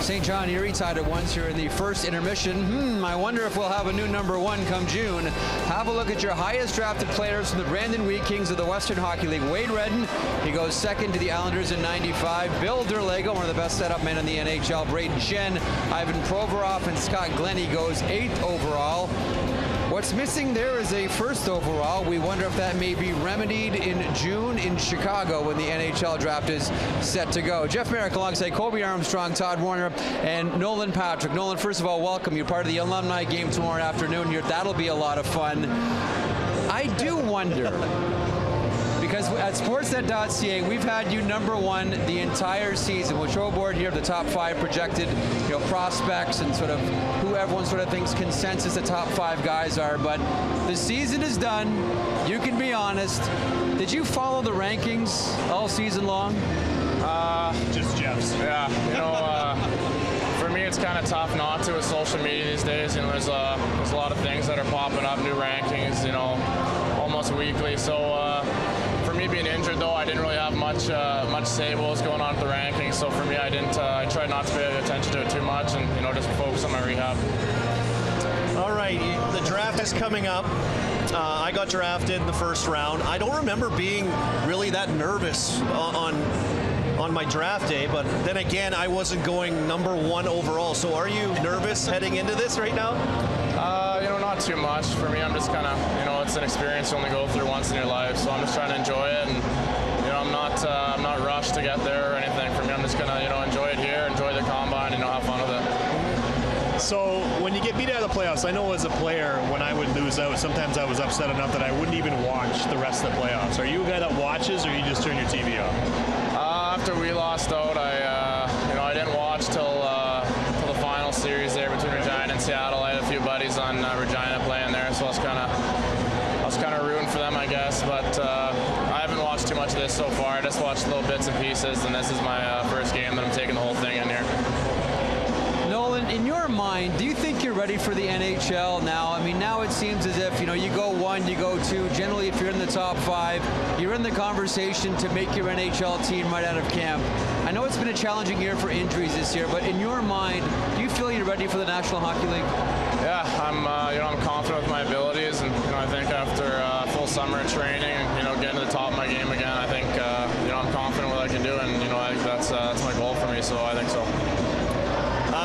St. John Erie tied at once here in the first intermission. I wonder if we'll have a new #1 come June. Have a look at your highest drafted players from the Brandon Wheat Kings of the Western Hockey League. Wade Redden, he goes second to the Islanders in '95. Bill Derlago, one of the best setup men in the NHL. Braden Shen, Ivan Provorov, and Scott Glennie goes 8th overall. What's missing there is a 1st overall. We wonder if that may be remedied in June in Chicago when the NHL draft is set to go. Jeff Merrick alongside Colby Armstrong, Todd Warner, and Nolan Patrick. Nolan, first of all, welcome. You're part of the alumni game tomorrow afternoon here. That'll be a lot of fun. I do wonder, because at Sportsnet.ca, we've had you #1 the entire season. We'll show a board here of the top 5 projected, prospects and sort of who everyone sort of thinks consensus the top 5 guys are. But the season is done. You can be honest. Did you follow the rankings all season long? Just Jeff's. Yeah. For me, it's kind of tough not to with social media these days. There's a lot of things that are popping up, new rankings, almost weekly. So for me being injured, though, I didn't really have much say what was going on with the rankings. So for me, I tried not to pay attention to it too much and just focus on my rehab. All right, the draft is coming up. I got drafted in the 1st round. I don't remember being really that nervous on my draft day, but then again, I wasn't going #1 overall. So are you nervous heading into this right now? Not too much. For me, I'm just kind of, it's an experience you only go through once in your life, so I'm just trying to enjoy it, and I'm not rushed to get there or anything. For me, I'm just gonna enjoy it here, enjoy the combine, and have fun with it. So when you get beat out of the playoffs, I know as a player, when I would lose out, sometimes I was upset enough that I wouldn't even watch the rest of the playoffs. Are you a guy that watches, or you just turn your TV off? After we lost out, I didn't watch till the final series there between Regina and Seattle. I had a few buddies on Regina playing there, so I was kind of rooting for them, I guess. But I haven't watched too much of this so far. I just watched little bits and pieces, and this is my first game that I'm taking the whole thing in here. Nolan, in your mind, do you think you're ready for the NHL now? I mean, now it seems as if, you go 1, you go 2. Generally, if you're in the top 5, you're in the conversation to make your NHL team right out of camp. I know it's been a challenging year for injuries this year, but in your mind, do you feel you're ready for the National Hockey League? Yeah, I'm confident with my abilities, and I think after a full summer of training, getting to the top of my game again, I think I'm confident what I can do, and I think that's my goal for me. So I think so.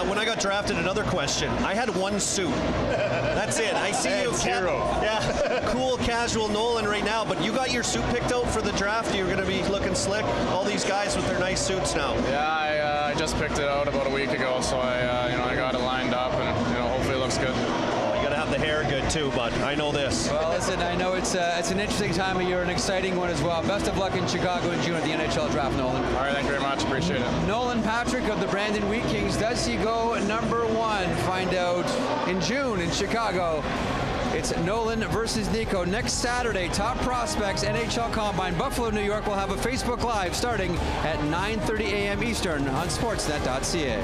When I got drafted, another question. I had 1 suit. That's it. I see you. Cool, casual Nolan right now, but you got your suit picked out for the draft. You're going to be looking slick. All these guys with their nice suits now. Yeah, I just picked it out about a week ago, so I got it lined up, and hopefully it looks good. You got to have the hair good too, but I know this. Well, listen, I know it's an interesting time of year, an exciting one as well. Best of luck in Chicago in June at the NHL Draft, Nolan. All right, thank you very much. Appreciate it. Nolan Patrick of the Brandon Wheat Kings. Does he go #1? Find out in June in Chicago. It's Nolan versus Nico next Saturday. Top Prospects NHL Combine, Buffalo, New York. Will have a Facebook Live starting at 9:30 a.m. Eastern on Sportsnet.ca.